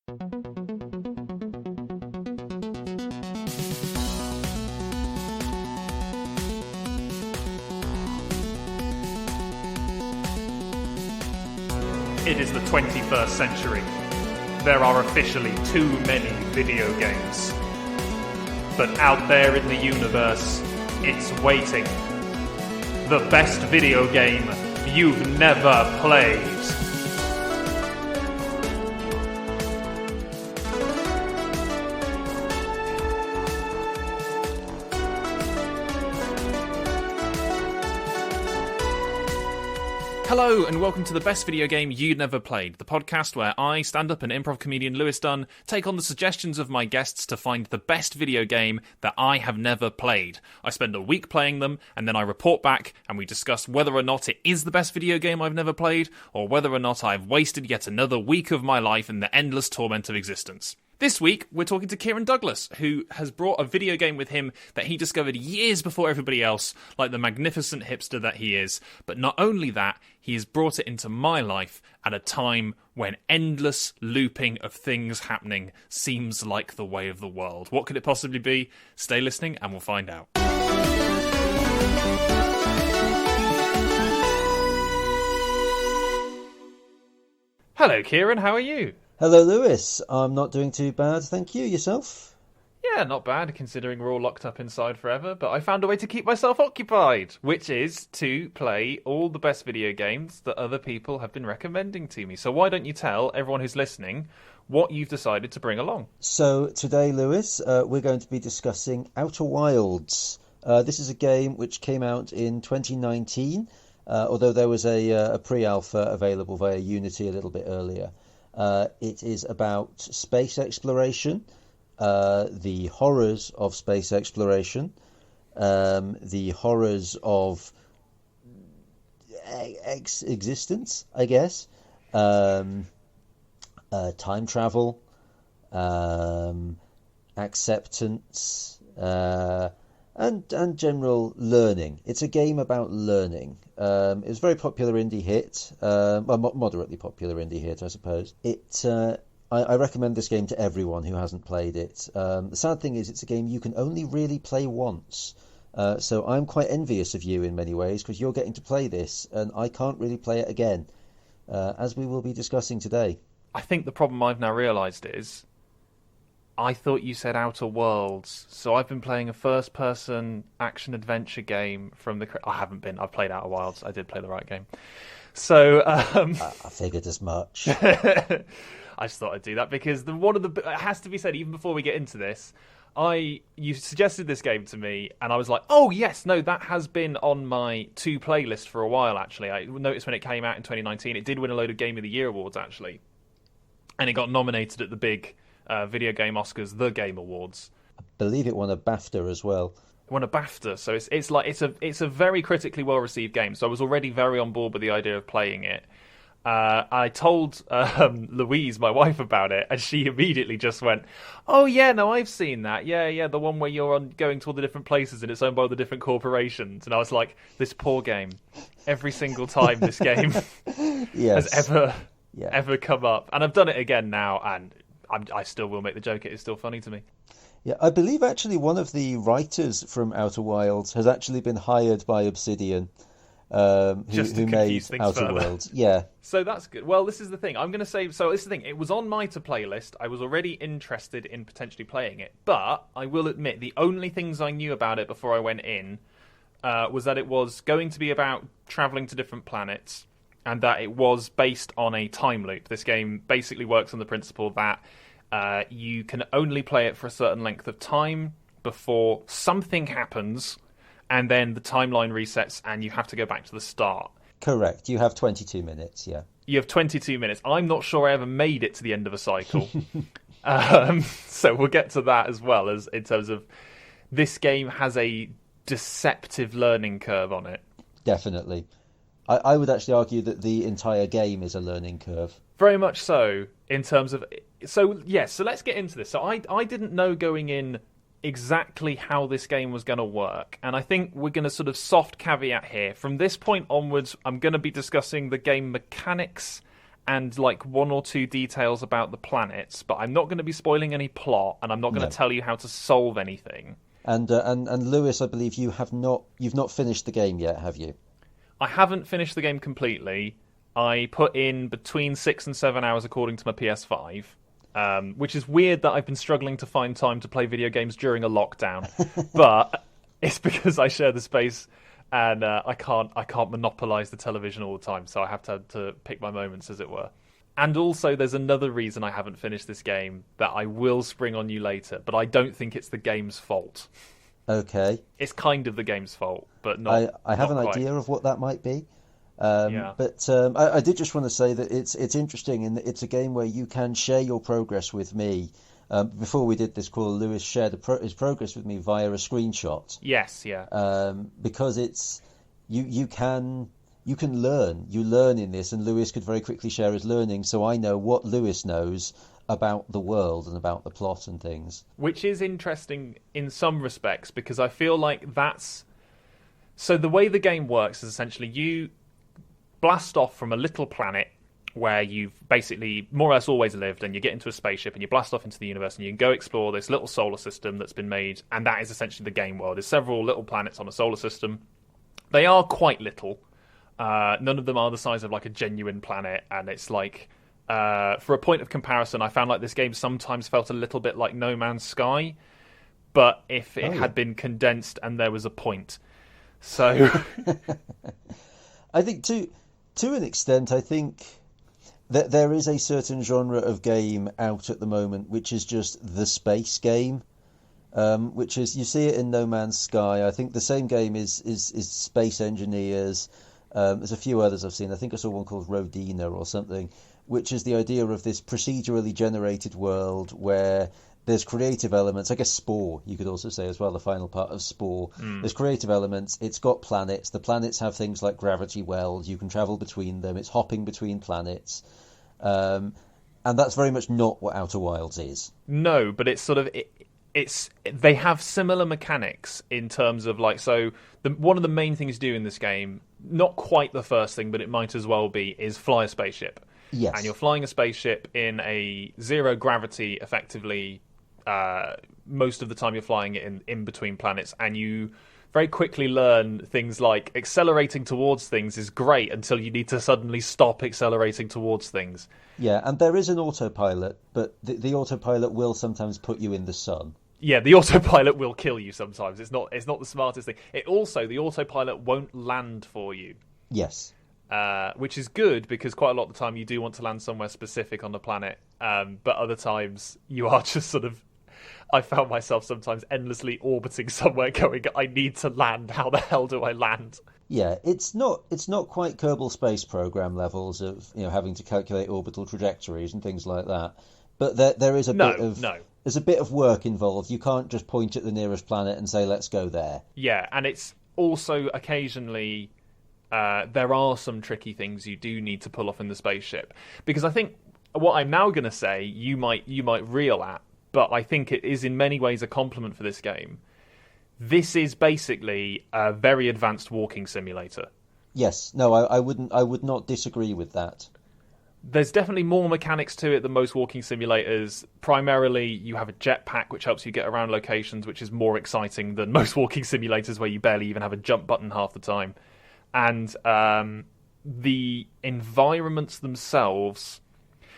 It is the 21st century. There are officially too many video games. But out there in the universe, it's waiting. The best video game you've never played. Hello and welcome to the best video game you'd never played, the podcast where I, stand-up and improv comedian Lewis Dunn, take on the suggestions of my guests to find the best video game that I have never played. I spend a week playing them, and then I report back, and we discuss whether or not it is the best video game I've never played, or whether or not I've wasted yet another week of my life in the endless torment of existence. This week, we're talking to Cieran Douglas, who has brought a video game with him that he discovered years before everybody else, like the magnificent hipster that he is. But not only that, he has brought it into my life at a time when endless looping of things happening seems like the way of the world. What could it possibly be? Stay listening and we'll find out. Hello, Cieran. How are you? Hello, Lewis. I'm not doing too bad, thank you. Yourself? Yeah, not bad, considering we're all locked up inside forever, but I found a way to keep myself occupied, which is to play all the best video games that other people have been recommending to me. So why don't you tell everyone who's listening what you've decided to bring along? So today, Lewis, we're going to be discussing Outer Wilds. This is a game which came out in 2019, although there was a pre-alpha available via Unity a little bit earlier. It is about space exploration, the horrors of space exploration, the horrors of existence, I guess, time travel, acceptance, and general learning. It's a game about learning. It was a very popular indie hit, moderately popular indie hit, I suppose. I recommend this game to everyone who hasn't played it. The sad thing is it's a game you can only really play once. So I'm quite envious of you in many ways because you're getting to play this and I can't really play it again, as we will be discussing today. I think the problem I've now realised is I thought you said Outer Worlds, so I've been playing a first-person action-adventure game from the... I haven't been. I've played Outer Wilds. I did play the right game. So... I figured as much. I just thought I'd do that because it has to be said, even before we get into this, you suggested this game to me, and I was like, oh, yes, no, that has been on my to playlist for a while, actually. I noticed when it came out in 2019, it did win a load of Game of the Year awards, actually. And it got nominated at the big... Video Game Oscars, the Game Awards. I believe it won a BAFTA as well. It won a BAFTA, so it's a very critically well received game. So I was already very on board with the idea of playing it. I told Louise, my wife, about it, and she immediately just went, "Oh yeah, no, I've seen that. Yeah, the one where you're going to all the different places and it's owned by all the different corporations." And I was like, "This poor game. Every single time this game has ever come up, and I've done it again now, and." I still will make the joke. It is still funny to me. Yeah, I believe actually one of the writers from Outer Wilds has actually been hired by Obsidian, who made Outer Worlds. Yeah. So that's good. Well, this is the thing. I'm going to say... So this is the thing. It was on my to-play list. I was already interested in potentially playing it. But I will admit, the only things I knew about it before I went in was that it was going to be about travelling to different planets, and that it was based on a time loop. This game basically works on the principle that you can only play it for a certain length of time before something happens, and then the timeline resets and you have to go back to the start. Correct. You have 22 minutes, yeah. You have 22 minutes. I'm not sure I ever made it to the end of a cycle. So we'll get to that as well, as in terms of this game has a deceptive learning curve on it. Definitely. I would actually argue that the entire game is a learning curve. Very much so, in terms of... So, yes, so let's get into this. So I didn't know going in exactly how this game was going to work, and I think we're going to sort of soft caveat here. From this point onwards, I'm going to be discussing the game mechanics and like one or two details about the planets, but I'm not going to be spoiling any plot, and I'm not going to tell you how to solve anything. And Lewis, I believe you've not finished the game yet, have you? I haven't finished the game completely. I put in between 6 and 7 hours according to my PS5, which is weird that I've been struggling to find time to play video games during a lockdown. But it's because I share the space, and I can't monopolise the television all the time, so I have to pick my moments, as it were. And also, there's another reason I haven't finished this game that I will spring on you later, but I don't think it's the game's fault. Okay. It's kind of the game's fault, but not. I have not an quite. idea of what that might be. Yeah. But I did just want to say that it's interesting in that it's a game where you can share your progress with me. Before we did this call, Lewis shared his progress with me via a screenshot. Yes, yeah. Because it's you can learn. You learn in this, and Lewis could very quickly share his learning, so I know what Lewis knows about the world and about the plot and things. Which is interesting in some respects, because I feel like that's... So the way the game works is essentially you blast off from a little planet where you've basically more or less always lived, and you get into a spaceship and you blast off into the universe and you can go explore this little solar system that's been made, and that is essentially the game world. There's several little planets on a solar system. They are quite little. None of them are the size of like a genuine planet, and it's like... for a point of comparison, I found like this game sometimes felt a little bit like No Man's Sky, but if it had been condensed and there was a point. So... I think to an extent, I think that there is a certain genre of game out at the moment which is just the space game, which is, you see it in No Man's Sky. I think the same game is Space Engineers. There's a few others I've seen. I think I saw one called Rodina or something, which is the idea of this procedurally generated world where there's creative elements. I guess Spore, you could also say as well, the final part of Spore. There's creative elements. It's got planets. The planets have things like gravity wells. You can travel between them. It's hopping between planets. And that's very much not what Outer Wilds is. No, but it's sort of... they have similar mechanics in terms of like... So one of the main things you do in this game, not quite the first thing, but it might as well be, is fly a spaceship. Yes. And you're flying a spaceship in a zero gravity, effectively... most of the time you're flying it in between planets, and you very quickly learn things like accelerating towards things is great until you need to suddenly stop accelerating towards things. Yeah, and there is an autopilot, but the autopilot will sometimes put you in the sun. Yeah, the autopilot will kill you sometimes. It's not the smartest thing. The autopilot won't land for you. Yes. Which is good, because quite a lot of the time you do want to land somewhere specific on the planet, but other times you are just sort of... I found myself sometimes endlessly orbiting somewhere going, I need to land, how the hell do I land? Yeah, it's not quite Kerbal Space Program levels of, having to calculate orbital trajectories and things like that. But there is there's a bit of work involved. You can't just point at the nearest planet and say, let's go there. Yeah, and it's also occasionally there are some tricky things you do need to pull off in the spaceship. Because I think what I'm now going to say, you might reel at, but I think it is in many ways a compliment for this game. This is basically a very advanced walking simulator. Yes, no, I would not disagree with that. There's definitely more mechanics to it than most walking simulators. Primarily, you have a jetpack, which helps you get around locations, which is more exciting than most walking simulators, where you barely even have a jump button half the time. And the environments themselves...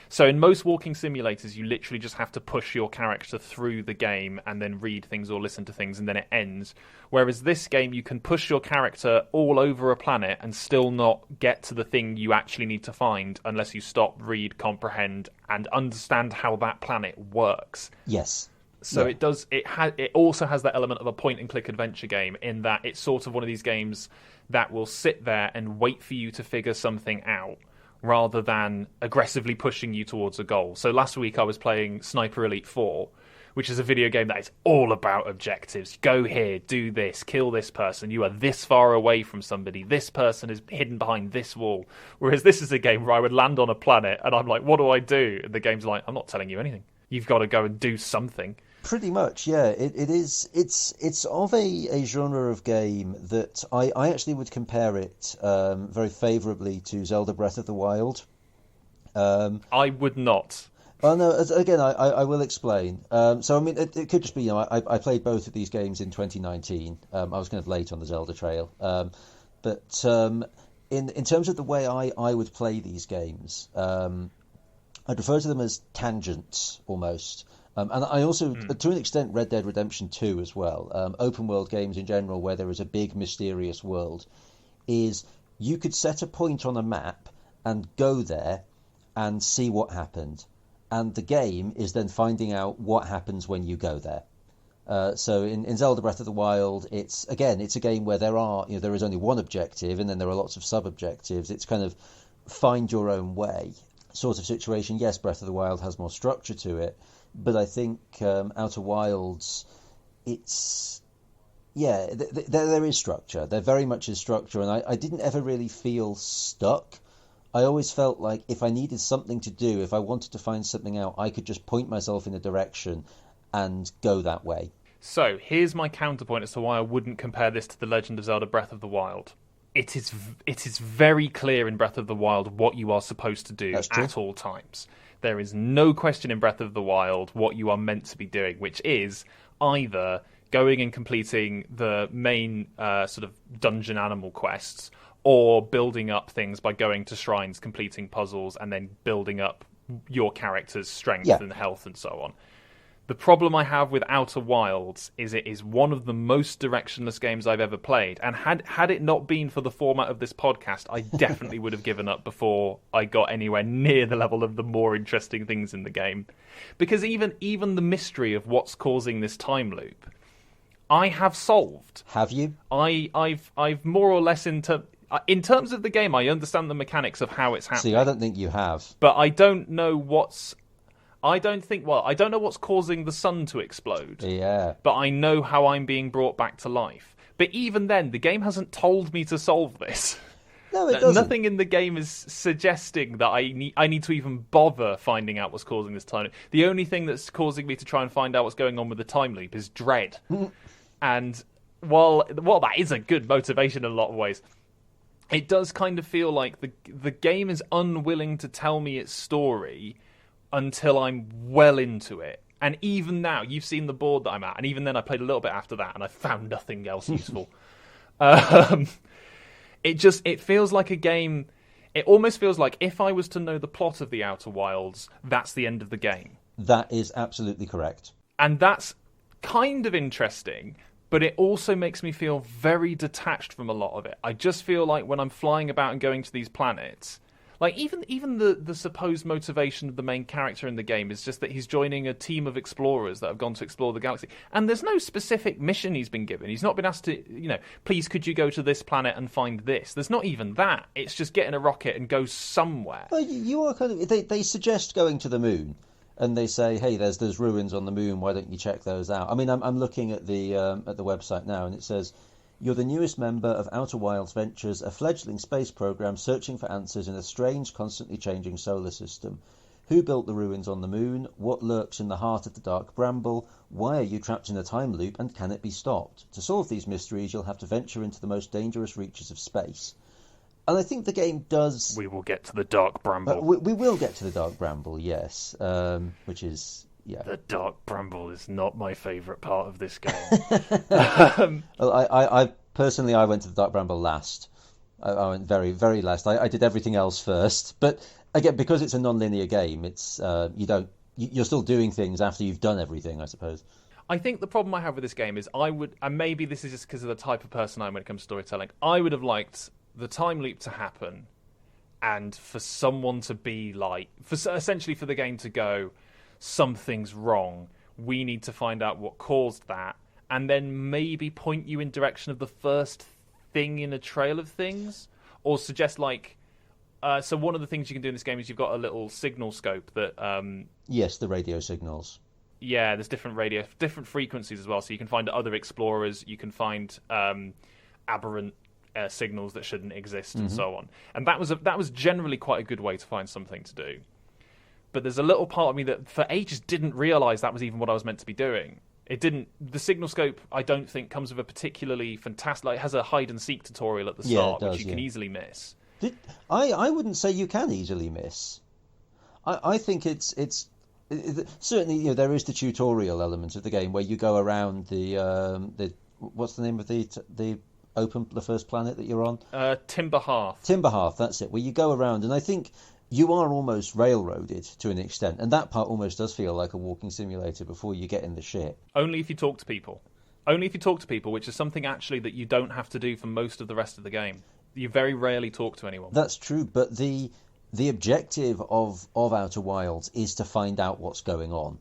So in most walking simulators, you literally just have to push your character through the game and then read things or listen to things, and then it ends. Whereas this game, you can push your character all over a planet and still not get to the thing you actually need to find unless you stop, read, comprehend, and understand how that planet works. Yes. So it does. It also has that element of a point-and-click adventure game, in that it's sort of one of these games that will sit there and wait for you to figure something out, rather than aggressively pushing you towards a goal. So last week I was playing Sniper Elite 4, which is a video game that is all about objectives. Go here, do this, kill this person. You are this far away from somebody. This person is hidden behind this wall. Whereas this is a game where I would land on a planet and I'm like, what do I do? And the game's like, I'm not telling you anything. You've got to go and do something. Pretty much, yeah. It is. It's of a genre of game that I actually would compare it very favourably to Zelda Breath of the Wild. I would not. Well, no, again, I will explain. So, I mean, it could just be, I played both of these games in 2019. I was kind of late on the Zelda trail. But in terms of the way I would play these games, I'd refer to them as tangents, almost. And I also, to an extent, Red Dead Redemption 2 as well. Open world games in general, where there is a big, mysterious world, is you could set a point on a map and go there and see what happened. And the game is then finding out what happens when you go there. So in Zelda Breath of the Wild, it's a game where there is only one objective, and then there are lots of sub-objectives. It's kind of find your own way sort of situation. Yes, Breath of the Wild has more structure to it, but I think Outer Wilds, there is structure. There very much is structure, and I didn't ever really feel stuck. I always felt like if I needed something to do, if I wanted to find something out, I could just point myself in a direction and go that way. So here's my counterpoint as to why I wouldn't compare this to The Legend of Zelda Breath of the Wild. It is very clear in Breath of the Wild what you are supposed to do at all times. There is no question in Breath of the Wild what you are meant to be doing, which is either going and completing the main sort of dungeon animal quests, or building up things by going to shrines, completing puzzles, and then building up your character's strength and health and so on. The problem I have with Outer Wilds is it is one of the most directionless games I've ever played. And had it not been for the format of this podcast, I definitely would have given up before I got anywhere near the level of the more interesting things in the game. Because even the mystery of what's causing this time loop, I have solved. Have you? I've more or less in terms of the game, I understand the mechanics of how it's happening. See, I don't think you have. But I don't know I don't know what's causing the sun to explode. Yeah. But I know how I'm being brought back to life. But even then, the game hasn't told me to solve this. No, it doesn't. Nothing in the game is suggesting that I need to even bother finding out what's causing this time loop. The only thing that's causing me to try and find out what's going on with the time loop is dread. And while that is a good motivation in a lot of ways, it does kind of feel like the game is unwilling to tell me its story until I'm well into it. And even now, you've seen the board that I'm at, and even then I played a little bit after that, and I found nothing else useful. It feels like a game. It almost feels like if I was to know the plot of the Outer Wilds, that's the end of the game. That is absolutely correct. And that's kind of interesting, but it also makes me feel very detached from a lot of it. I just feel like when I'm flying about and going to these planets, like even the supposed motivation of the main character in the game is just that he's joining a team of explorers that have gone to explore the galaxy. And there's no specific mission he's been given. He's not been asked to, please could you go to this planet and find this. There's not even that. It's just get in a rocket and go somewhere. Well, you are kind of. They suggest going to the moon. And they say, hey, there's ruins on the moon. Why don't you check those out? I mean, I'm looking at the website now, and it says, you're the newest member of Outer Wilds Ventures, a fledgling space program searching for answers in a strange, constantly changing solar system. Who built the ruins on the moon? What lurks in the heart of the dark bramble? Why are you trapped in a time loop, and can it be stopped? To solve these mysteries, you'll have to venture into the most dangerous reaches of space. And I think the game does. We will get to the dark bramble. We will get to the dark bramble, yes. Which is, yeah. The dark bramble is not my favourite part of this game. Well, I personally, I went to the dark bramble last. I went very, very last. I did everything else first. But again, because it's a non-linear game, it's you're still doing things after you've done everything, I suppose. I think the problem I have with this game is and maybe this is just because of the type of person I am when it comes to storytelling, I would have liked the time loop to happen and for someone to be like, essentially for the game to go, something's wrong, we need to find out what caused that, and then maybe point you in direction of the first thing in a trail of things, or suggest like, so one of the things you can do in this game is you've got a little signal scope that... yes, the radio signals. Yeah, there's different frequencies as well, so you can find other explorers, you can find aberrant signals that shouldn't exist, and so on. And that was generally quite a good way to find something to do. But there's a little part of me that for ages didn't realise that was even what I was meant to be doing. It didn't. The signal scope, I don't think, comes with a particularly fantastic. Like, it has a hide and seek tutorial at the start, which you can easily miss. I wouldn't say you can easily miss. I think certainly, there is the tutorial element of the game where you go around the what's the name of the first planet that you're on? Timber Hearth. Timber Hearth, that's it. Where you go around, and I think you are almost railroaded to an extent, and that part almost does feel like a walking simulator before you get in the ship. Only if you talk to people. Only if you talk to people, which is something actually that you don't have to do for most of the rest of the game. You very rarely talk to anyone. That's true, but the objective of Outer Wilds is to find out what's going on.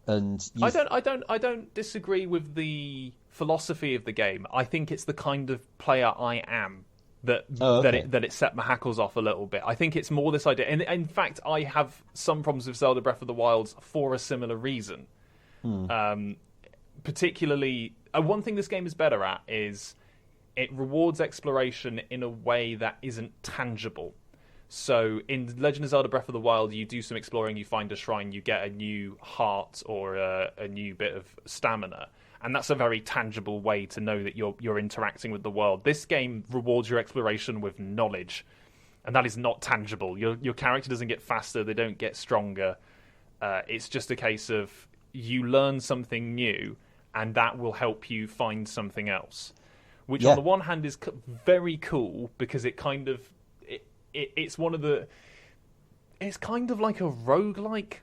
And I don't disagree with the philosophy of the game. I think it's the kind of player I am that it set my hackles off a little bit. I think it's more this idea. And in fact, I have some problems with Zelda Breath of the Wild for a similar reason. Particularly, one thing this game is better at is it rewards exploration in a way that isn't tangible. So in Legend of Zelda Breath of the Wild, you do some exploring, you find a shrine, you get a new heart or a new bit of stamina. And that's a very tangible way to know that you're interacting with the world. This game rewards your exploration with knowledge, and that is not tangible. Your character doesn't get faster, they don't get stronger. It's just a case of you learn something new, and that will help you find something else. Which on the one hand is very cool, because it kind of... It's one of the... It's kind of like a roguelike.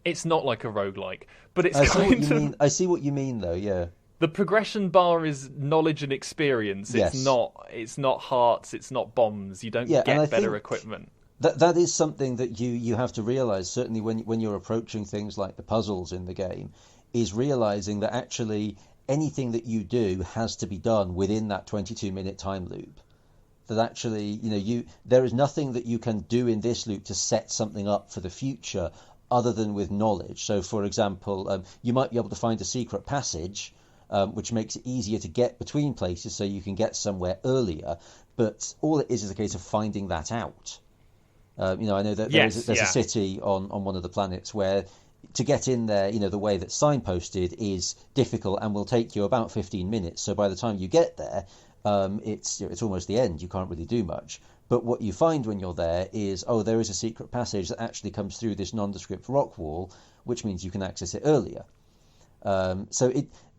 It's not like a roguelike, but it's I see what you mean, though, yeah. The progression bar is knowledge and experience. It's not hearts, it's not bombs. You don't get better equipment. That is something that you have to realise, certainly when you're approaching things like the puzzles in the game, is realising that actually anything that you do has to be done within that 22-minute time loop. That actually, there is nothing that you can do in this loop to set something up for the future other than with knowledge. So, for example, you might be able to find a secret passage, which makes it easier to get between places so you can get somewhere earlier. But all it is a case of finding that out. I know that there's a city on one of the planets where to get in there, the way that's signposted is difficult and will take you about 15 minutes. So by the time you get there, it's almost the end. You can't really do much. But what you find when you're there is, there is a secret passage that actually comes through this nondescript rock wall, which means you can access it earlier. So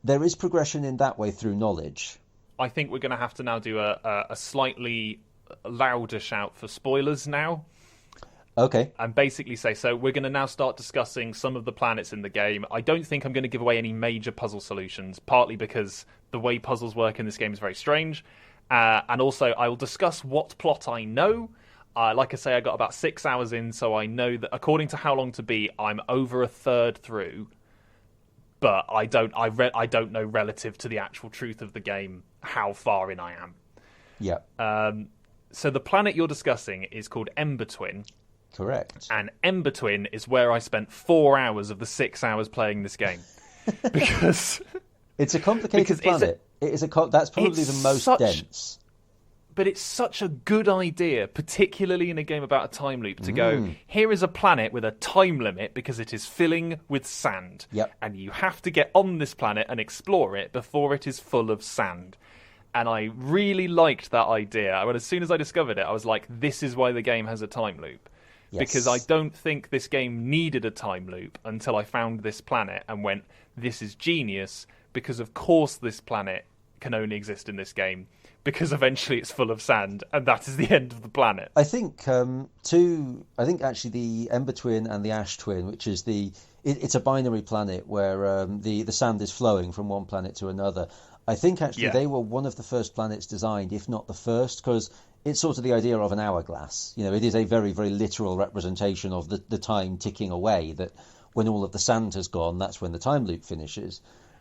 there is progression in that way through knowledge. I think we're going to have to now do a slightly louder shout for spoilers now. Okay. And basically say, so we're going to now start discussing some of the planets in the game. I don't think I'm going to give away any major puzzle solutions, partly because the way puzzles work in this game is very strange. And also, I will discuss what plot I know. Like I say, I got about 6 hours in, so I know that according to How Long to Beat, I'm over a third through. But I don't know relative to the actual truth of the game how far in I am. Yeah. So the planet you're discussing is called Ember Twin. Correct. And Ember Twin is where I spent 4 hours of the 6 hours playing this game. Because... It's a complicated planet. That's probably the most dense. But it's such a good idea, particularly in a game about a time loop, to go, here is a planet with a time limit because it is filling with sand. Yep. And you have to get on this planet and explore it before it is full of sand. And I really liked that idea. As soon as I discovered it, I was like, this is why the game has a time loop. Yes. Because I don't think this game needed a time loop until I found this planet and went, this is genius. Because of course this planet can only exist in this game, because eventually it's full of sand, and that is the end of the planet. I think actually the Ember Twin and the Ash Twin, which is it's a binary planet where the sand is flowing from one planet to another. I think actually they were one of the first planets designed, if not the first, because it's sort of the idea of an hourglass. It is a very, very literal representation of the time ticking away, that when all of the sand has gone, that's when the time loop finishes.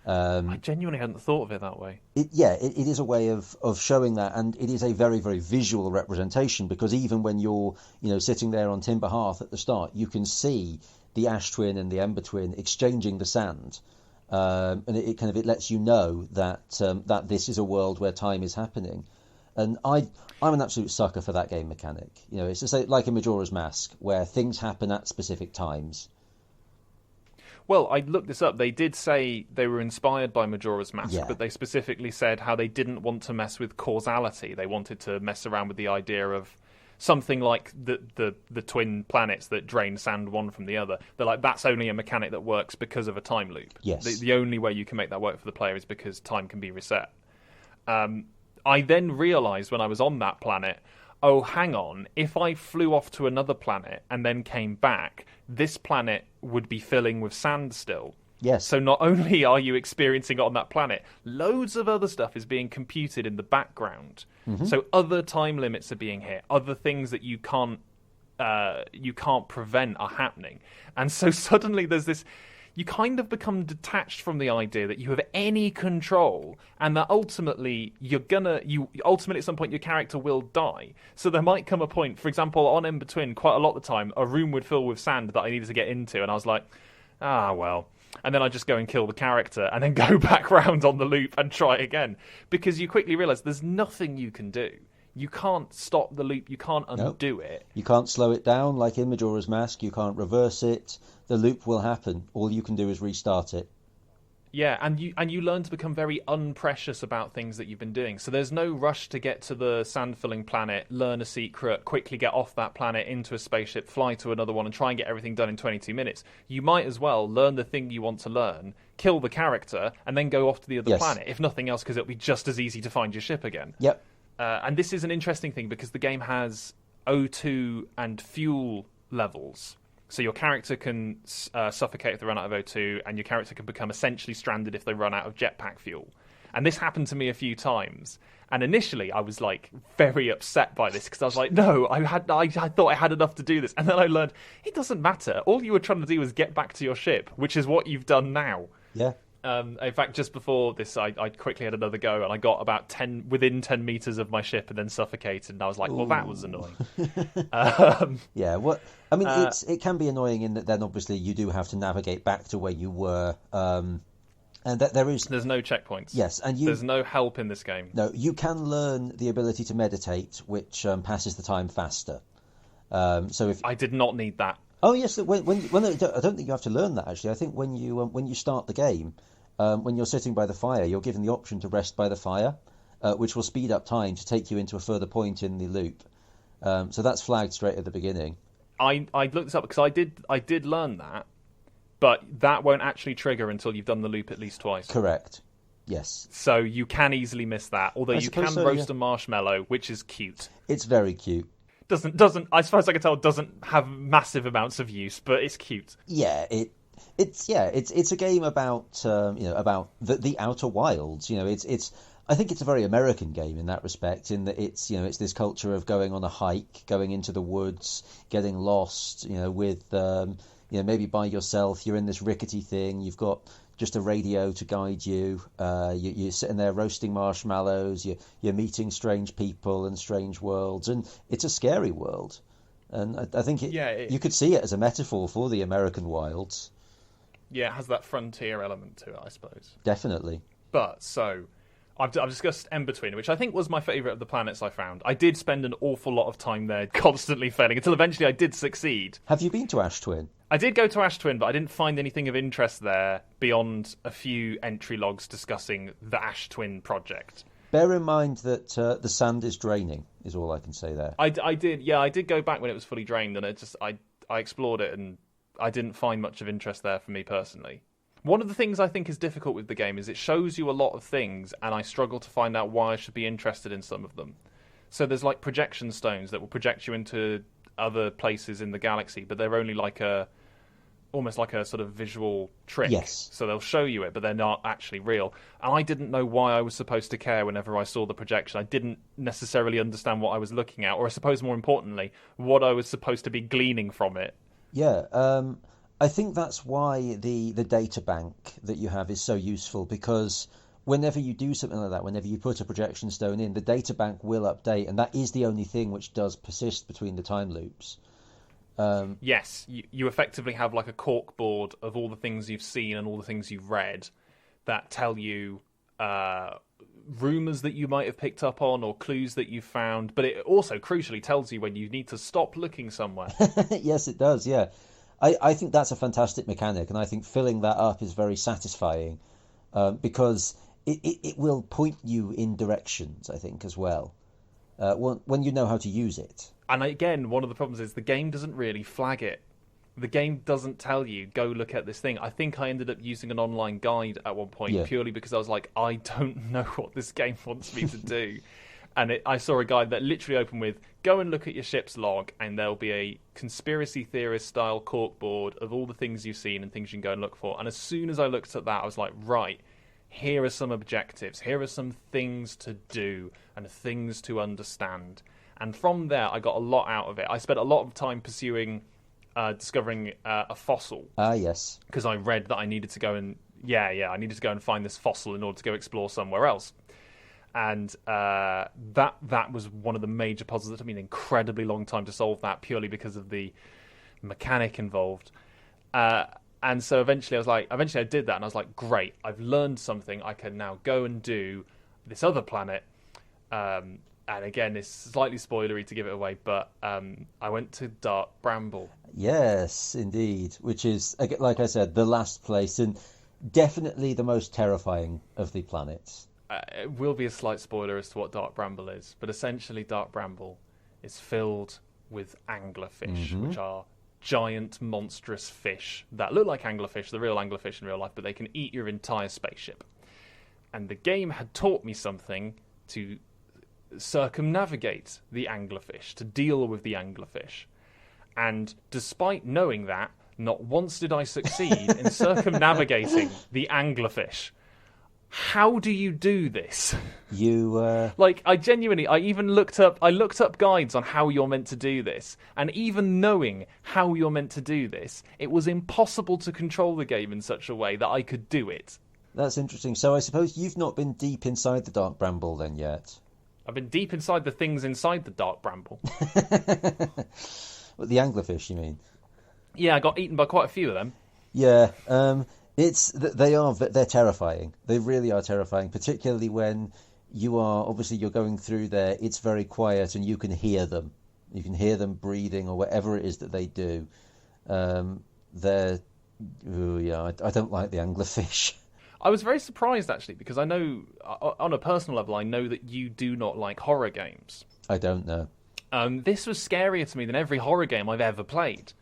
I genuinely hadn't thought of it that way. It is a way of showing that, and it is a very, very visual representation, because even when you're sitting there on Timber Hearth at the start, you can see the Ash Twin and the Ember Twin exchanging the sand, and it lets you know that this is a world where time is happening. And I'm an absolute sucker for that game mechanic. It's just like a Majora's Mask, where things happen at specific times. Well, I looked this up. They did say they were inspired by Majora's Mask, but they specifically said how they didn't want to mess with causality. They wanted to mess around with the idea of something like the twin planets that drain sand one from the other. They're like, that's only a mechanic that works because of a time loop. Yes. The only way you can make that work for the player is because time can be reset. I then realised when I was on that planet, oh, hang on, if I flew off to another planet and then came back, this planet would be filling with sand still. Yes. So not only are you experiencing it on that planet, loads of other stuff is being computed in the background. Mm-hmm. So other time limits are being hit, other things that you can't prevent are happening. And so suddenly there's this... You kind of become detached from the idea that you have any control, and that ultimately ultimately at some point your character will die. So there might come a point, for example, on In Between, quite a lot of the time, a room would fill with sand that I needed to get into, and I was like, well. And then I just go and kill the character, and then go back round on the loop and try again, because you quickly realise there's nothing you can do. You can't stop the loop. You can't undo it. You can't slow it down like in Majora's Mask. You can't reverse it. The loop will happen. All you can do is restart it. Yeah, and you learn to become very unprecious about things that you've been doing. So there's no rush to get to the sand-filling planet, learn a secret, quickly get off that planet into a spaceship, fly to another one, and try and get everything done in 22 minutes. You might as well learn the thing you want to learn, kill the character, and then go off to the other planet, if nothing else, because it'll be just as easy to find your ship again. Yep. And this is an interesting thing because the game has O2 and fuel levels. So your character can suffocate if they run out of O2, and your character can become essentially stranded if they run out of jetpack fuel. And this happened to me a few times. And initially I was like very upset by this because I was like, no, I thought I had enough to do this. And then I learned it doesn't matter. All you were trying to do was get back to your ship, which is what you've done now. Yeah. In fact, just before this, I quickly had another go, and I got about within 10 meters of my ship, and then suffocated. And I was like, "Well, that was annoying." Yeah, it can be annoying in that then obviously you do have to navigate back to where you were, and that there's no checkpoints. Yes, and there's no help in this game. No, you can learn the ability to meditate, which passes the time faster. So if I did not need that. Oh yes, when I don't think you have to learn that actually. I think when you start the game, when you're sitting by the fire, you're given the option to rest by the fire, which will speed up time to take you into a further point in the loop. So that's flagged straight at the beginning. I looked this up because I did learn that, but that won't actually trigger until you've done the loop at least twice. Correct. Yes. So you can easily miss that, although you can roast a marshmallow, which is cute. It's very cute. Doesn't as far as I can tell, doesn't have massive amounts of use, but it's cute. Yeah, it's a game about about the outer wilds. I think it's a very American game in that respect, in that it's this culture of going on a hike, going into the woods, getting lost, with maybe by yourself. You're in this rickety thing. You've got just a radio to guide you. You're sitting there roasting marshmallows. You're meeting strange people and strange worlds, and it's a scary world. And I think you could see it as a metaphor for the American wilds. Yeah, it has that frontier element to it, I suppose. Definitely. But so I've discussed In Between, which I think was my favourite of the planets I found. I did spend an awful lot of time there, constantly failing, until eventually I did succeed. Have you been to Ash Twin? I did go to Ash Twin, but I didn't find anything of interest there beyond a few entry logs discussing the Ash Twin project. Bear in mind that the sand is draining, is all I can say there. I did go back when it was fully drained, and I explored it, and I didn't find much of interest there for me personally. One of the things I think is difficult with the game is it shows you a lot of things, and I struggle to find out why I should be interested in some of them. So there's like projection stones that will project you into other places in the galaxy, but they're only almost like a sort of visual trick. Yes. So they'll show you it, but they're not actually real. And I didn't know why I was supposed to care whenever I saw the projection. I didn't necessarily understand what I was looking at, or I suppose more importantly, what I was supposed to be gleaning from it. Yeah, I think that's why the data bank that you have is so useful, because whenever you do something like that, whenever you put a projection stone in, the data bank will update, and that is the only thing which does persist between the time loops. Yes, you effectively have like a corkboard of all the things you've seen and all the things you've read that tell you rumours that you might have picked up on or clues that you found, but it also crucially tells you when you need to stop looking somewhere. Yes, it does, yeah. I think that's a fantastic mechanic, and I think filling that up is very satisfying, because it will point you in directions, I think, as well. when you know how to use it. And again, one of the problems is the game doesn't really flag it. The game doesn't tell you, go look at this thing. I think I ended up using an online guide at one point purely because I was like, I don't know what this game wants me to do. And I saw a guide that literally opened with, go and look at your ship's log, and there'll be a conspiracy theorist-style corkboard of all the things you've seen and things you can go and look for. And as soon as I looked at that, I was like, right, here are some objectives. Here are some things to do and things to understand. And from there, I got a lot out of it. I spent a lot of time pursuing... discovering a fossil. Yes. Because I read that I needed to go and... I needed to go and find this fossil in order to go explore somewhere else. And that was one of the major puzzles. It took me an incredibly long time to solve that purely because of the mechanic involved. And so eventually I did that and I was like, great, I've learned something. I can now go and do this other planet. And again, it's slightly spoilery to give it away, but I went to Dark Bramble. Yes, indeed, which is, like I said, the last place and definitely the most terrifying of the planets. It will be a slight spoiler as to what Dark Bramble is, but essentially Dark Bramble is filled with anglerfish, which are giant, monstrous fish that look like anglerfish, the real anglerfish in real life, but they can eat your entire spaceship. And the game had taught me something to circumnavigate the anglerfish, to deal with the anglerfish. And despite knowing that, not once did I succeed in circumnavigating the anglerfish. How do you do this? I even looked up guides on how you're meant to do this, and even knowing how you're meant to do this, it was impossible to control the game in such a way that I could do it. That's interesting. So I suppose you've not been deep inside the Dark Bramble then yet? I've been deep inside the things inside the Dark Bramble. The anglerfish, you mean? Yeah, I got eaten by quite a few of them. Yeah, they're terrifying. They really are terrifying, particularly when you're going through there. It's very quiet and you can hear them. You can hear them breathing or whatever it is that they do. I don't like the anglerfish. I was very surprised, actually, because I know, on a personal level, I know that you do not like horror games. I don't know. This was scarier to me than every horror game I've ever played.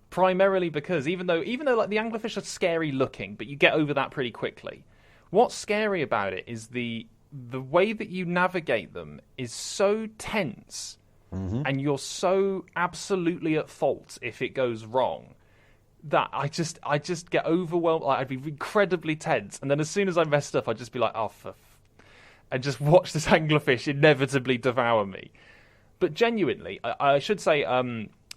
Primarily because, even though like the anglerfish are scary looking, but you get over that pretty quickly. What's scary about it is the way that you navigate them is so tense, and you're so absolutely at fault if it goes wrong, that I just get overwhelmed. Like, I'd be incredibly tense, and then as soon as I messed up, I'd just be like, and just watch this anglerfish inevitably devour me. But genuinely, I should say,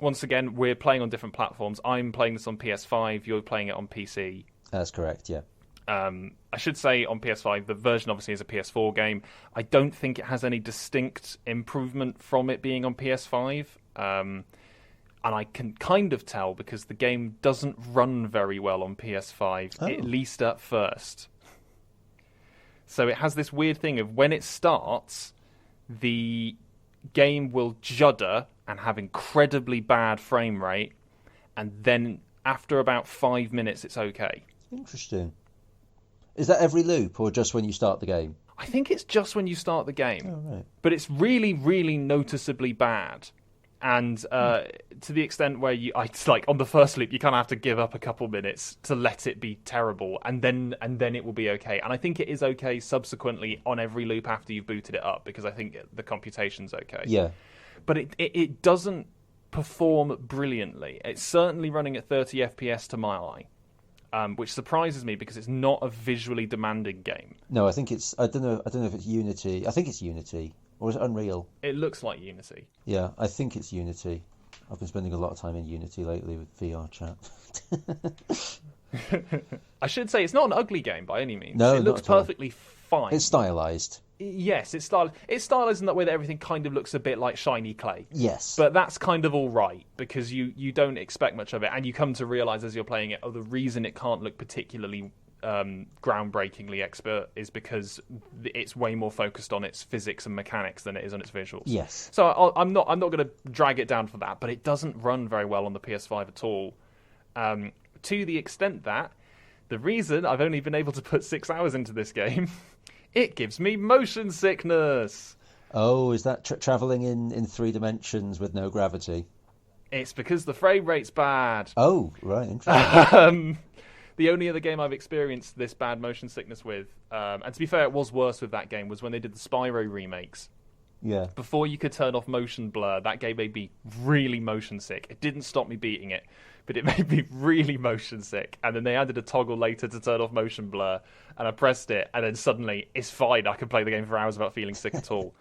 once again, we're playing on different platforms. I'm playing this on PS5, you're playing it on PC. That's correct, yeah. I should say on PS5, the version obviously is a PS4 game. I don't think it has any distinct improvement from it being on PS5. And I can kind of tell because the game doesn't run very well on PS5, at least at first. So it has this weird thing of when it starts, the game will judder and have incredibly bad frame rate, and then after about 5 minutes, it's okay. Interesting. Is that every loop or just when you start the game? I think it's just when you start the game. Oh, right. But it's really, really noticeably bad. And to the extent where it's like on the first loop, you kind of have to give up a couple minutes to let it be terrible, and then it will be okay. And I think it is okay subsequently on every loop after you've booted it up, because I think the computation's okay. Yeah. But it doesn't perform brilliantly. It's certainly running at 30 FPS to my eye, which surprises me because it's not a visually demanding game. No, I think it's. I don't know if it's Unity. I think it's Unity. Or is it Unreal? It looks like Unity. Yeah, I think it's Unity. I've been spending a lot of time in Unity lately with VR chat. I should say it's not an ugly game by any means. No, it looks perfectly fine. It's stylized. Yes, it's stylized in that way that everything kind of looks a bit like shiny clay. Yes. But that's kind of all right, because you don't expect much of it, and you come to realise as you're playing it, the reason it can't look particularly groundbreakingly expert is because it's way more focused on its physics and mechanics than it is on its visuals. Yes. So I'm not going to drag it down for that, but it doesn't run very well on the PS5 at all. To the extent that the reason I've only been able to put 6 hours into this game, it gives me motion sickness. Oh, is that traveling in three dimensions with no gravity? It's because the frame rate's bad. Oh, right, interesting. The only other game I've experienced this bad motion sickness with, and to be fair, it was worse with that game, was when they did the Spyro remakes. Yeah. Before you could turn off motion blur, that game made me really motion sick. It didn't stop me beating it, but it made me really motion sick. And then they added a toggle later to turn off motion blur, and I pressed it, and then suddenly it's fine. I can play the game for hours without feeling sick at all.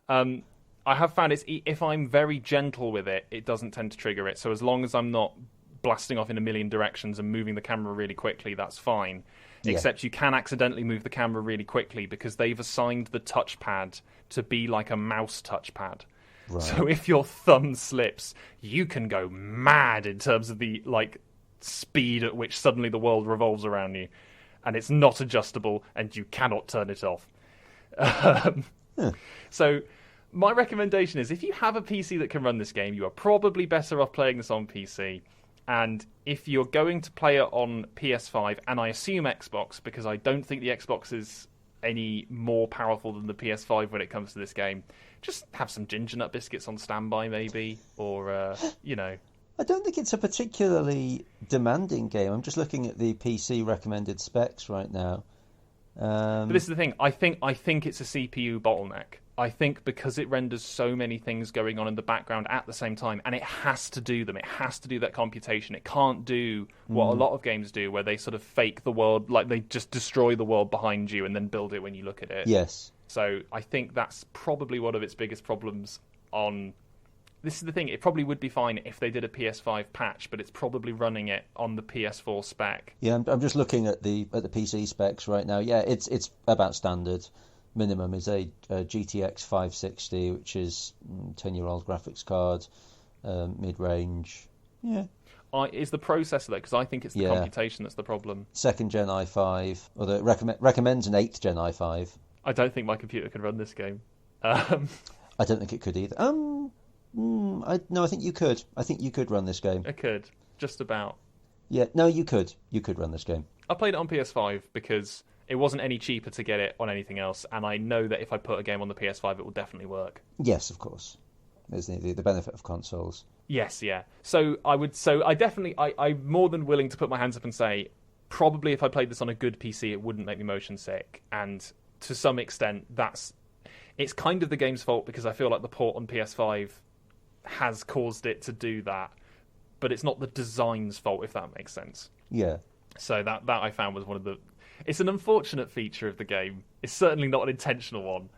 I have found if I'm very gentle with it, it doesn't tend to trigger it. So as long as I'm not blasting off in a million directions and moving the camera really quickly, that's fine. Yeah. Except you can accidentally move the camera really quickly because they've assigned the touchpad to be like a mouse touchpad. Right. So if your thumb slips, you can go mad in terms of the speed at which suddenly the world revolves around you, and it's not adjustable, and you cannot turn it off. So my recommendation is, if you have a PC that can run this game, you are probably better off playing this on PC. And if you're going to play it on PS5, and I assume Xbox, because I don't think the Xbox is any more powerful than the PS5 when it comes to this game, just have some ginger nut biscuits on standby, maybe, or I don't think it's a particularly demanding game. I'm just looking at the PC recommended specs right now. But this is the thing. I think it's a CPU bottleneck. I think because it renders so many things going on in the background at the same time, and it has to do them. It has to do that computation. It can't do what a lot of games do, where they sort of fake the world, like they just destroy the world behind you and then build it when you look at it. Yes. So I think that's probably one of its biggest problems on... This is the thing, it probably would be fine if they did a PS5 patch, but it's probably running it on the PS4 spec. Yeah, I'm just looking at the PC specs right now. Yeah, it's about standard. Minimum is a GTX 560, which is 10-year-old graphics card, mid-range. Yeah. Is the processor though? Because I think it's the computation that's the problem. Second gen i5, or recommends an 8th gen i5. I don't think my computer can run this game. I don't think it could either. I think you could. I think you could run this game. It could, just about. Yeah, no, you could. You could run this game. I played it on PS5 because it wasn't any cheaper to get it on anything else, and I know that if I put a game on the PS5, it will definitely work. Yes, of course. There's the benefit of consoles. Yes, yeah. I'm more than willing to put my hands up and say, probably if I played this on a good PC, it wouldn't make me motion sick. And to some extent, it's kind of the game's fault, because I feel like the port on PS5 has caused it to do that, but it's not the design's fault, if that makes sense. Yeah. So that I found was one of the... It's an unfortunate feature of the game. It's certainly not an intentional one,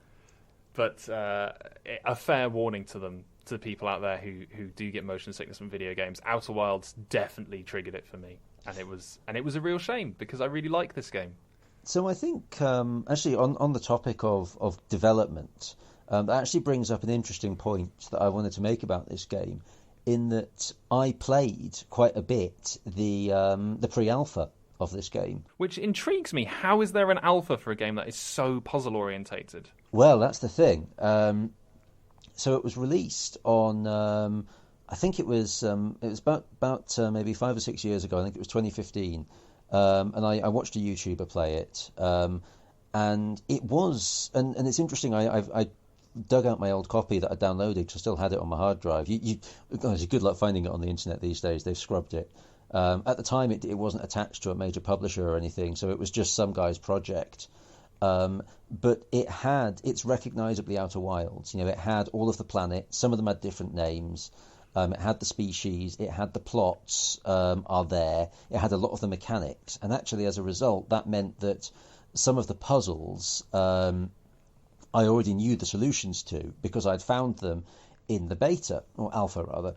but a fair warning to people out there who do get motion sickness from video games. Outer Wilds definitely triggered it for me, and it was a real shame, because I really like this game. So I think actually on the topic of development, that actually brings up an interesting point that I wanted to make about this game, in that I played quite a bit the pre-alpha of this game. Which intrigues me. How is there an alpha for a game that is so puzzle orientated? Well, that's the thing. So it was released on, I think it was about maybe 5 or 6 years ago. I think it was 2015. And I watched a YouTuber play it. And it was, and it's interesting, I dug out my old copy that I downloaded, because I still had it on my hard drive. It's good luck finding it on the internet these days. They've scrubbed it. At the time, it wasn't attached to a major publisher or anything, so it was just some guy's project. But it's recognisably Outer Wilds. It had all of the planets. Some of them had different names. It had the species. It had the plots are there. It had a lot of the mechanics. And actually, as a result, that meant that some of the puzzles I already knew the solutions to, because I'd found them in the beta, or alpha rather.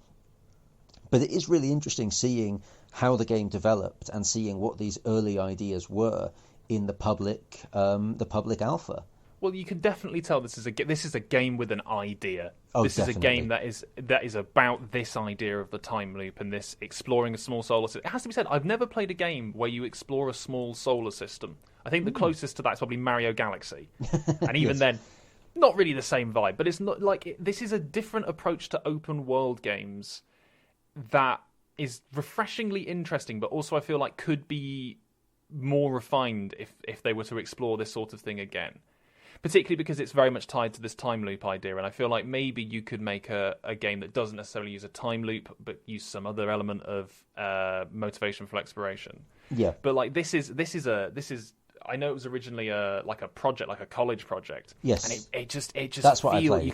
But it is really interesting seeing how the game developed and seeing what these early ideas were in the public alpha. Well, you can definitely tell this is a game with an idea. Oh, this definitely. is a game that is about this idea of the time loop and this exploring a small solar system. It has to be said, I've never played a game where you explore a small solar system. I think the closest to that is probably Mario Galaxy, and even Yes. then, not really the same vibe. But it's not like this is a different approach to open world games that is refreshingly interesting, but also I feel like could be more refined if they were to explore this sort of thing again. particularly because it's very much tied to this time loop idea. And I feel like maybe you could make a game that doesn't necessarily use a time loop, but use some other element of motivation for exploration. Yeah. But like this is I know it was originally a project, like a college project. Yes. And it just That's what I feel played.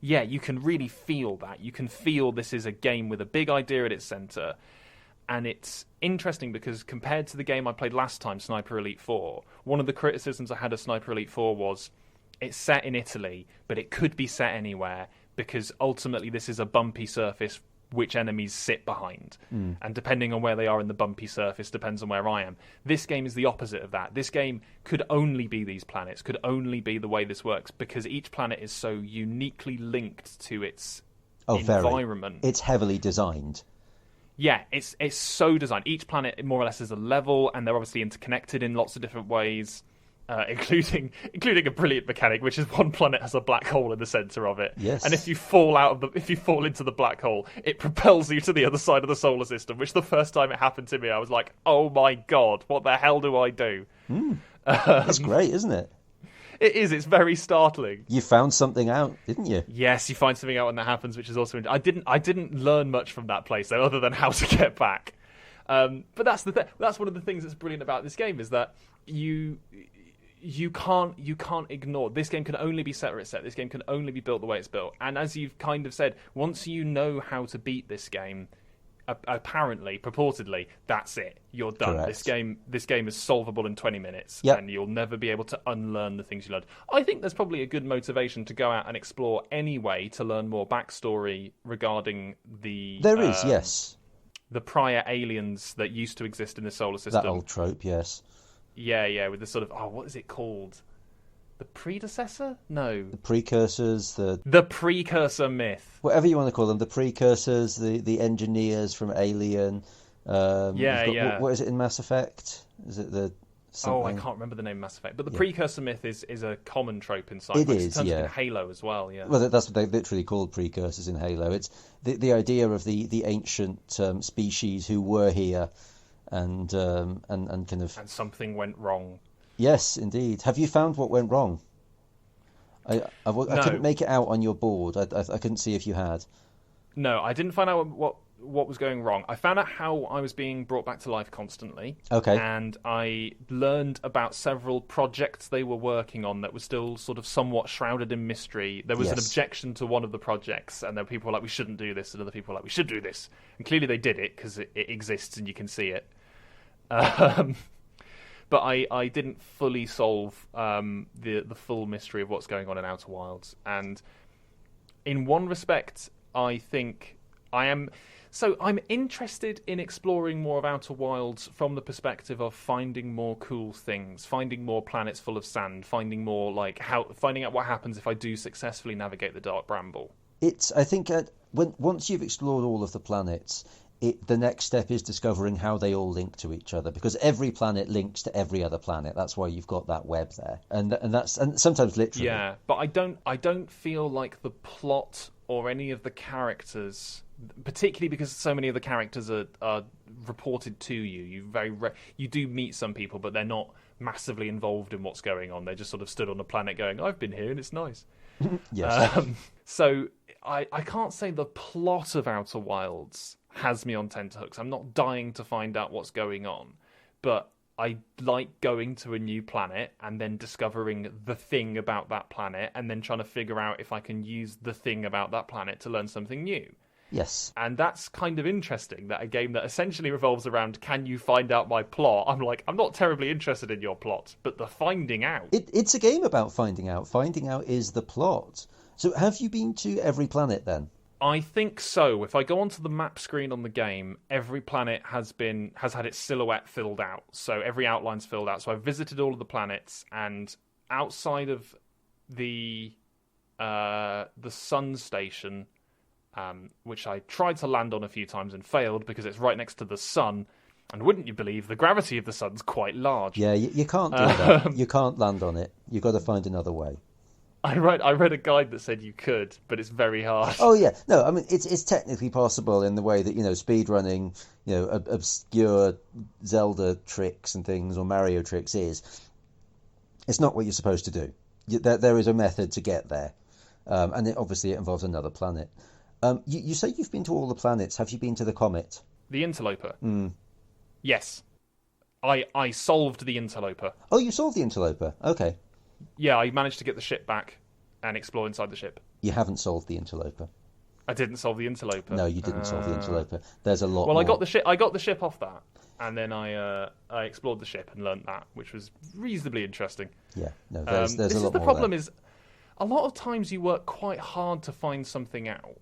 you can really feel that. You can feel this is a game with a big idea at its center. And it's interesting because compared to the game I played last time, Sniper Elite 4, one of the criticisms I had of Sniper Elite 4 was it's set in Italy, but it could be set anywhere because ultimately this is a bumpy surface which enemies sit behind. And depending on where they are in the bumpy surface depends on where I am. This game is the opposite of that. This game could only be these planets, could only be the way this works, because each planet is so uniquely linked to its environment. It's heavily designed. Yeah, it's so designed. Each planet more or less is a level, and they're obviously interconnected in lots of different ways, including a brilliant mechanic, which is one planet has a black hole in the center of it. Yes. And if you fall into the black hole, it propels you to the other side of the solar system. Which the first time it happened to me, I was like, "Oh my god, what the hell do I do?" It's great, isn't it? It is. It's very startling. You found something out, didn't you? Yes, you find something out when that happens, which is also. I didn't learn much from that place though, other than how to get back. But that's the thing. That's one of the things that's brilliant about this game is that you can't ignore. This game can only be set where it's set. This game can only be built the way it's built. And as you've kind of said, once you know how to beat this game, apparently, purportedly, that's it. You're done. Correct. This game is solvable in 20 minutes, Yep. and you'll never be able to unlearn the things you learned. I think there's probably a good motivation to go out and explore anyway to learn more backstory regarding the. There is, yes. The prior aliens that used to exist in the solar system. That old trope, yes. Yeah, with the sort of what is it called? The predecessor? No. The precursors, the precursor myth. whatever you want to call them, the precursors, the engineers from Alien. Yeah. What is it in Mass Effect? Is it the something? Oh, I can't remember the name of Mass Effect, but the precursor myth is a common trope in sci-fi. It is, turns up yeah. in Halo as well, yeah. Well, that's what they literally called precursors in Halo. It's the idea of the ancient species who were here, and kind of. And something went wrong. Yes, indeed. Have you found what went wrong? I couldn't make it out on your board. I couldn't see if you had. No, I didn't find out what was going wrong. I found out how I was being brought back to life constantly. Okay. And I learned about several projects they were working on that were still sort of somewhat shrouded in mystery. There was an objection to one of the projects, and there were people who were like, we shouldn't do this, and other people were like, we should do this. And clearly they did it, because it exists and you can see it. But I didn't fully solve the full mystery of what's going on in Outer Wilds. And in one respect, I think I am... So I'm interested in exploring more of Outer Wilds from the perspective of finding more cool things, finding more planets full of sand, finding out what happens if I do successfully navigate the Dark Bramble. I think once you've explored all of the planets, the next step is discovering how they all link to each other, because every planet links to every other planet. That's why you've got that web there, and sometimes literally. Yeah, but I don't feel like the plot or any of the characters, particularly because so many of the characters are reported to you. You do meet some people, but they're not massively involved in what's going on. They're just sort of stood on a planet going, "I've been here and it's nice." Yes. So I can't say the plot of Outer Wilds has me on tenterhooks. I'm not dying to find out what's going on, but I like going to a new planet and then discovering the thing about that planet and then trying to figure out if I can use the thing about that planet to learn something new. Yes. And that's kind of interesting, that a game that essentially revolves around, can you find out my plot? I'm like, I'm not terribly interested in your plot, but the finding out. It's a game about finding out. Finding out is the plot. So have you been to every planet then? I think so. If I go onto the map screen on the game, every planet has had its silhouette filled out. So every outline's filled out. So I've visited all of the planets, and outside of the sun station, which I tried to land on a few times and failed because it's right next to the sun, and wouldn't you believe, the gravity of the sun's quite large. Yeah, you can't do that. You can't land on it. You've got to find another way. I read a guide that said you could, but it's very hard. Oh yeah, no, I mean it's technically possible in the way that speedrunning, obscure Zelda tricks and things or Mario tricks is. It's not what you're supposed to do. There is a method to get there, and obviously it involves another planet. You say you've been to all the planets. Have you been to the comet? The interloper. Mm. Yes, I solved the interloper. Oh, you solved the interloper. Okay. Yeah, I managed to get the ship back and explore inside the ship. You haven't solved the interloper. I didn't solve the interloper. No, you didn't solve the interloper. There's a lot. Well, more. I got the ship off that, and then I explored the ship and learnt that, which was reasonably interesting. Yeah, no, there's a lot more. This is the problem: is a lot of times you work quite hard to find something out,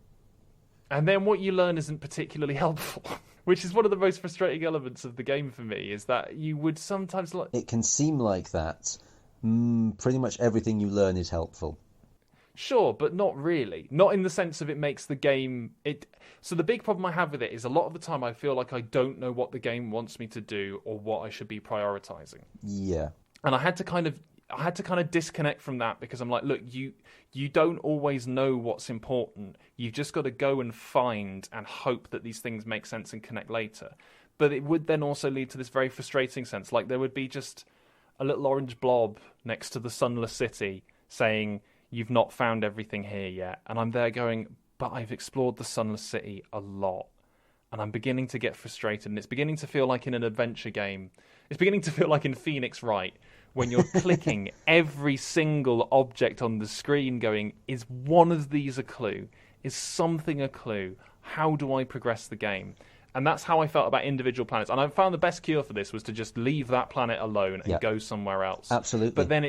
and then what you learn isn't particularly helpful. Which is one of the most frustrating elements of the game for me, is that you would sometimes like. It can seem like that. Pretty much everything you learn is helpful. Sure, but not really. Not in the sense of it makes the game... So the big problem I have with it is a lot of the time I feel like I don't know what the game wants me to do or what I should be prioritising. Yeah. And I had to kind of disconnect from that, because I'm like, look, you don't always know what's important. You've just got to go and find and hope that these things make sense and connect later. But it would then also lead to this very frustrating sense. Like there would be just a little orange blob next to the sunless city saying, you've not found everything here yet. And I'm there going, but I've explored the sunless city a lot. And I'm beginning to get frustrated. And it's beginning to feel like in an adventure game. It's beginning to feel like in Phoenix Wright, when you're clicking every single object on the screen going, is one of these a clue? Is something a clue? How do I progress the game? And that's how I felt about individual planets. And I found the best cure for this was to just leave that planet alone and go somewhere else. Absolutely. But then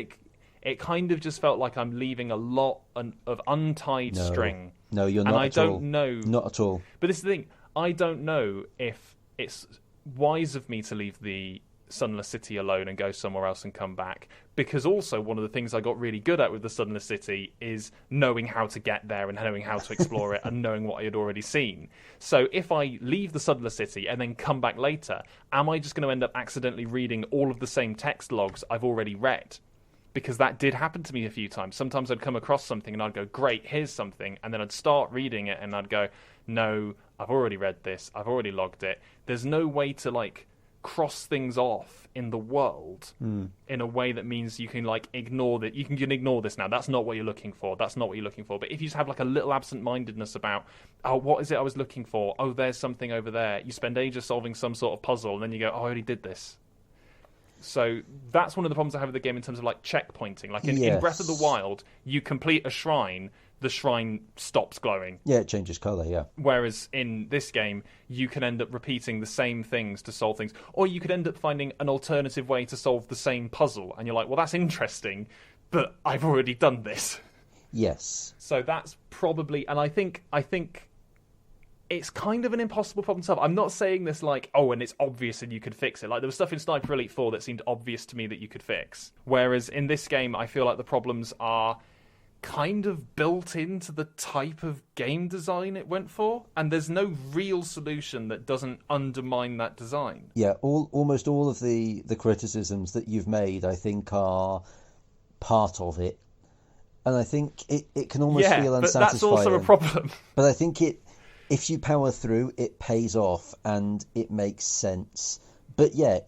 it kind of just felt like I'm leaving a lot of untied string. No, you're not and I at all. don't know. Not at all. But this is the thing. I don't know if it's wise of me to leave the Sunless City alone and go somewhere else and come back. Because also one of the things I got really good at with the Sunless City is knowing how to get there and knowing how to explore it and knowing what I had already seen. So if I leave the Sunless City and then come back later, am I just going to end up accidentally reading all of the same text logs I've already read? Because that did happen to me a few times. Sometimes I'd come across something and I'd go, great, here's something. And then I'd start reading it and I'd go, no, I've already read this. I've already logged it. There's no way to, cross things off in the world in a way that means you can, ignore that. You can ignore this now. That's not what you're looking for. That's not what you're looking for. But if you just have, a little absent-mindedness about, oh, what is it I was looking for? Oh, there's something over there. You spend ages solving some sort of puzzle and then you go, oh, I already did this. So that's one of the problems I have with the game in terms of checkpointing. In Breath of the Wild, you complete a shrine, the shrine stops glowing. Yeah, it changes colour, yeah. Whereas in this game, you can end up repeating the same things to solve things. Or you could end up finding an alternative way to solve the same puzzle. And you're like, well, that's interesting, but I've already done this. Yes. So that's probably... And I think it's kind of an impossible problem to solve. I'm not saying this and it's obvious and you could fix it. There was stuff in Sniper Elite 4 that seemed obvious to me that you could fix. Whereas in this game, I feel like the problems are kind of built into the type of game design it went for. And there's no real solution that doesn't undermine that design. Yeah, almost all of the criticisms that you've made, I think, are part of it. And I think it can almost feel unsatisfying. But that's also a problem. But I think if you power through, it pays off and it makes sense. But yeah,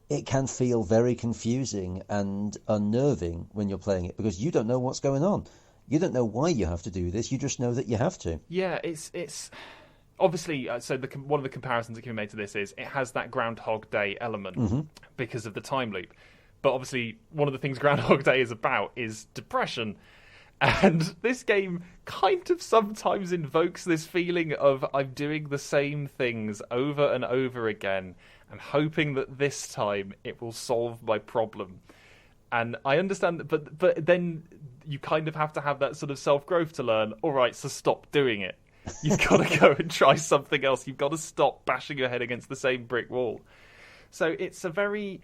it can feel very confusing and unnerving when you're playing it because you don't know what's going on. You don't know why you have to do this. You just know that you have to. Yeah, it's obviously so. One of the comparisons that can be made to this is it has that Groundhog Day element because of the time loop. But obviously, one of the things Groundhog Day is about is depression. And this game kind of sometimes invokes this feeling of I'm doing the same things over and over again and hoping that this time it will solve my problem. And I understand that, but then you kind of have to have that sort of self-growth to learn, all right, so stop doing it. You've got to go and try something else. You've got to stop bashing your head against the same brick wall. So it's a game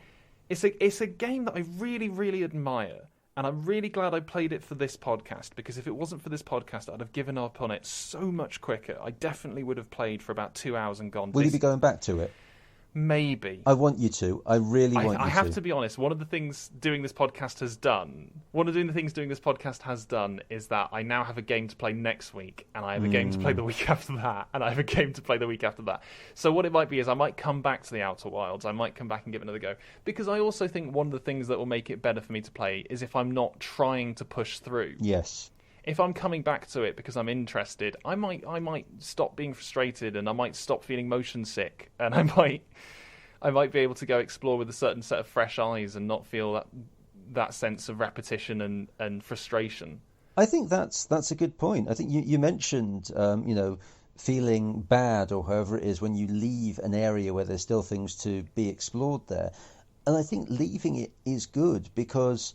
that I really, really admire. And I'm really glad I played it for this podcast, because if it wasn't for this podcast, I'd have given up on it so much quicker. I definitely would have played for about 2 hours and gone. Will you be going back to it? Maybe. I want you to. I really want you to. I have to be honest. One of the things doing this podcast has done is that I now have a game to play next week, and I have a game to play the week after that, and I have a game to play the week after that. So what it might be is I might come back to the Outer Wilds. I might come back and give it another go, because I also think one of the things that will make it better for me to play is if I'm not trying to push through. Yes. If I'm coming back to it because I'm interested, I might stop being frustrated, and I might stop feeling motion sick, and I might be able to go explore with a certain set of fresh eyes and not feel that sense of repetition and frustration. I think that's a good point. I think you mentioned feeling bad or however it is when you leave an area where there's still things to be explored there, and I think leaving it is good because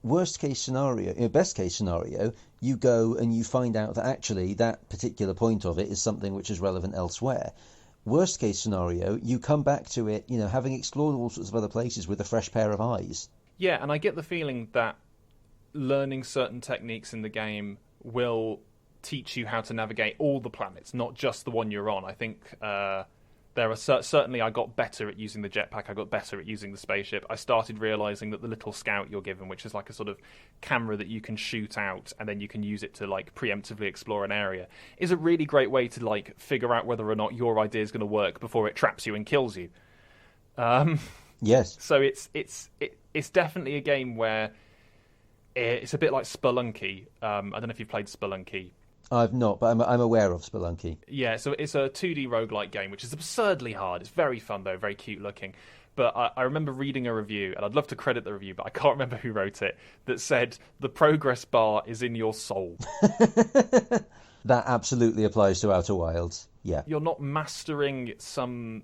worst case scenario, best case scenario, you go and you find out that actually that particular point of it is something which is relevant elsewhere. Worst case scenario, you come back to it, having explored all sorts of other places with a fresh pair of eyes. Yeah, and I get the feeling that learning certain techniques in the game will teach you how to navigate all the planets, not just the one you're on. I think there are certainly I got better at using the jetpack. I got better at using the spaceship. I started realizing that the little scout you're given, which is like a sort of camera that you can shoot out and then you can use it to like preemptively explore an area, is a really great way to like figure out whether or not your idea is going to work before it traps you and kills you. Yes. So it's definitely a game where it's a bit like Spelunky. I don't know if you've played Spelunky. I've not, but I'm aware of Spelunky. Yeah, so it's a 2D roguelike game, which is absurdly hard. It's very fun, though, very cute looking. But I remember reading a review, and I'd love to credit the review, but I can't remember who wrote it, that said, the progress bar is in your soul. That absolutely applies to Outer Wilds, yeah. You're not mastering some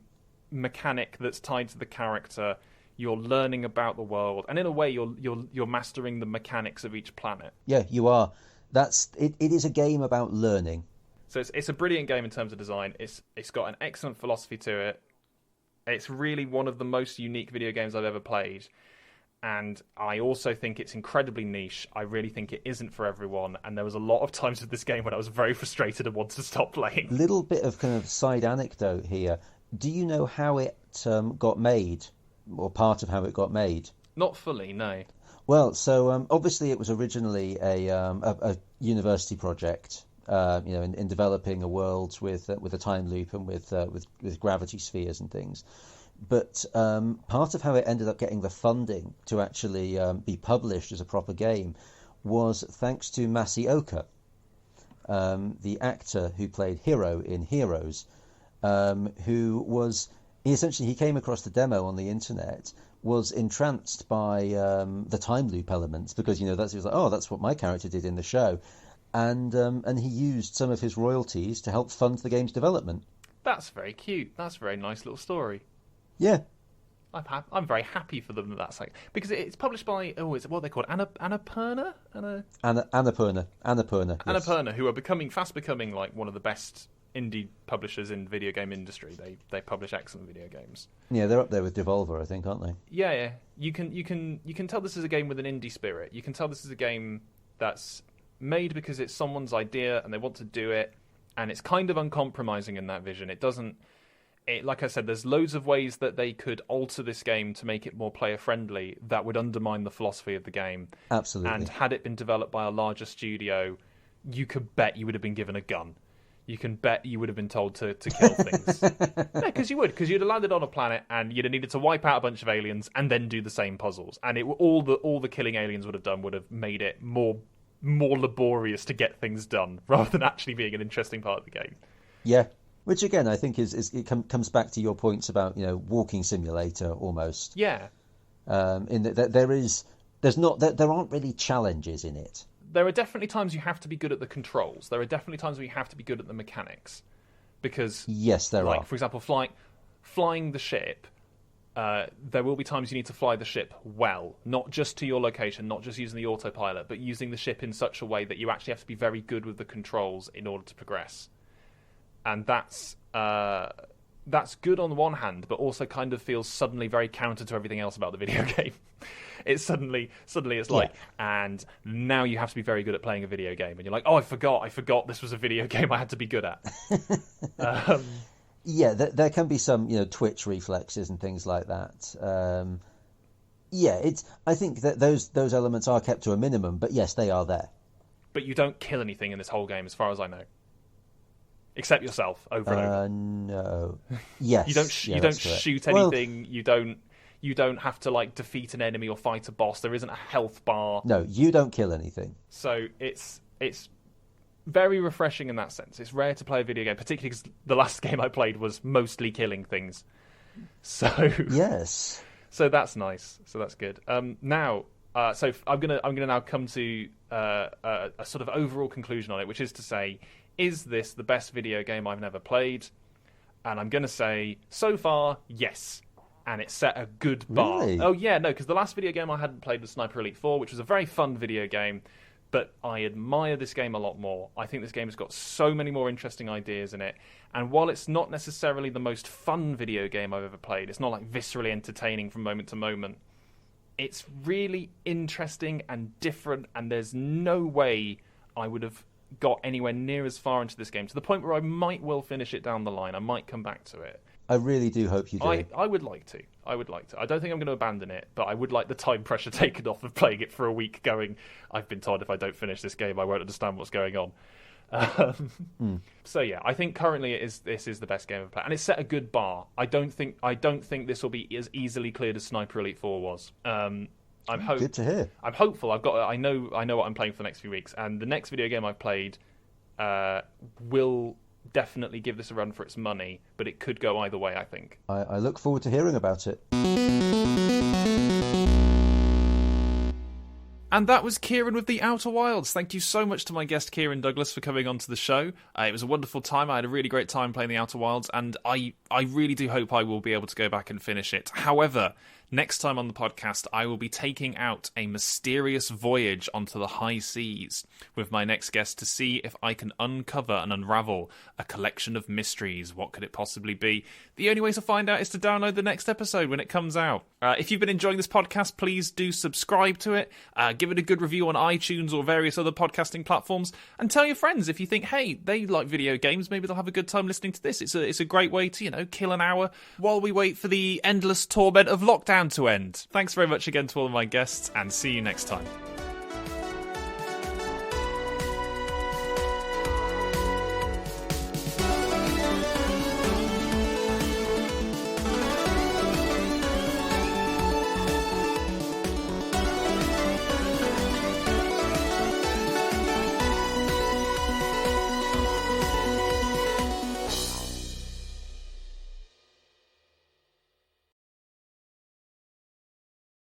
mechanic that's tied to the character. You're learning about the world, and in a way, you're mastering the mechanics of each planet. Yeah, you are. It is a game about learning. So it's a brilliant game in terms of design. It's got an excellent philosophy to it. It's really one of the most unique video games I've ever played. And I also think it's incredibly niche. I really think it isn't for everyone. And there was a lot of times with this game when I was very frustrated and wanted to stop playing. Little bit of kind of side anecdote here. Do you know how it got made? Or part of how it got made? Not fully, no. Well, so obviously it was originally a university project, in developing a world with a time loop and with gravity spheres and things. But part of how it ended up getting the funding to actually be published as a proper game was thanks to Masaoka, the actor who played Hiro in Heroes, he came across the demo on the internet, was entranced by the time loop elements because he was like, oh, that's what my character did in the show, and he used some of his royalties to help fund the game's development. That's very cute. That's a very nice little story. Yeah, I'm very happy for them that's like, because it's published by is it what they called Annapurna? Annapurna. Yes. Annapurna, who are fast becoming like one of the best indie publishers in video game industry. They publish excellent video games. Yeah, they're up there with Devolver, I think, aren't they? Yeah. You can tell this is a game with an indie spirit. You can tell this is a game that's made because it's someone's idea and they want to do it, and it's kind of uncompromising in that vision. Like I said, there's loads of ways that they could alter this game to make it more player friendly that would undermine the philosophy of the game. Absolutely. And had it been developed by a larger studio, you could bet you would have been given a gun. You can bet you would have been told to kill things. Yeah, because you'd have landed on a planet and you'd have needed to wipe out a bunch of aliens and then do the same puzzles. And all the killing aliens would have done would have made it more laborious to get things done rather than actually being an interesting part of the game. Yeah, which again I think comes back to your points about walking simulator almost. Yeah. In that there aren't really challenges in it. There are definitely times you have to be good at the controls. There are definitely times where you have to be good at the mechanics. Because, yes, there are. For example, flying the ship, there will be times you need to fly the ship well. Not just to your location, not just using the autopilot, but using the ship in such a way that you actually have to be very good with the controls in order to progress. And that's good on the one hand, but also kind of feels suddenly very counter to everything else about the video game. It's suddenly it's like, and now you have to be very good at playing a video game, and you're like, oh, I forgot this was a video game I had to be good at. Yeah, there can be some, twitch reflexes and things like that. Yeah, I think that those elements are kept to a minimum, but yes, they are there. But you don't kill anything in this whole game, as far as I know, except yourself over and over. No. Yes. You don't shoot anything. Well, you don't have to like defeat an enemy or fight a boss. There isn't a health bar. No, you don't kill anything. So it's very refreshing in that sense. It's rare to play a video game, particularly because the last game I played was mostly killing things. So yes. So that's nice. So that's good. Now, so I'm gonna now come to a sort of overall conclusion on it, which is to say, is this the best video game I've never played? And I'm gonna say, so far, yes. And it set a good bar. Really? Oh yeah, no, because the last video game I hadn't played was Sniper Elite 4, which was a very fun video game. But I admire this game a lot more. I think this game has got so many more interesting ideas in it. And while it's not necessarily the most fun video game I've ever played, it's not like viscerally entertaining from moment to moment, it's really interesting and different, and there's no way I would have got anywhere near as far into this game, to the point where I might well finish it down the line. I might come back to it. I really do hope you do. I would like to. I don't think I'm going to abandon it, but I would like the time pressure taken off of playing it for a week going, I've been told if I don't finish this game, I won't understand what's going on. So yeah, I think currently this is the best game I've played. And it's set a good bar. I don't think this will be as easily cleared as Sniper Elite 4 was. Good to hear. I'm hopeful. I know what I'm playing for the next few weeks, and the next video game I've played will definitely give this a run for its money, but it could go either way, I think. I look forward to hearing about it. And that was Cieran with The Outer Wilds. Thank you so much to my guest Cieran Douglas for coming onto the show. It was a wonderful time. I had a really great time playing The Outer Wilds, and I really do hope I will be able to go back and finish it. However, next time on the podcast, I will be taking out a mysterious voyage onto the high seas with my next guest to see if I can uncover and unravel a collection of mysteries. What could it possibly be? The only way to find out is to download the next episode when it comes out. If you've been enjoying this podcast, please do subscribe to it. Give it a good review on iTunes or various other podcasting platforms, and tell your friends if you think, hey, they like video games, maybe they'll have a good time listening to this. It's a great way to, kill an hour while we wait for the endless torment of lockdown to end. Thanks very much again to all of my guests, and see you next time.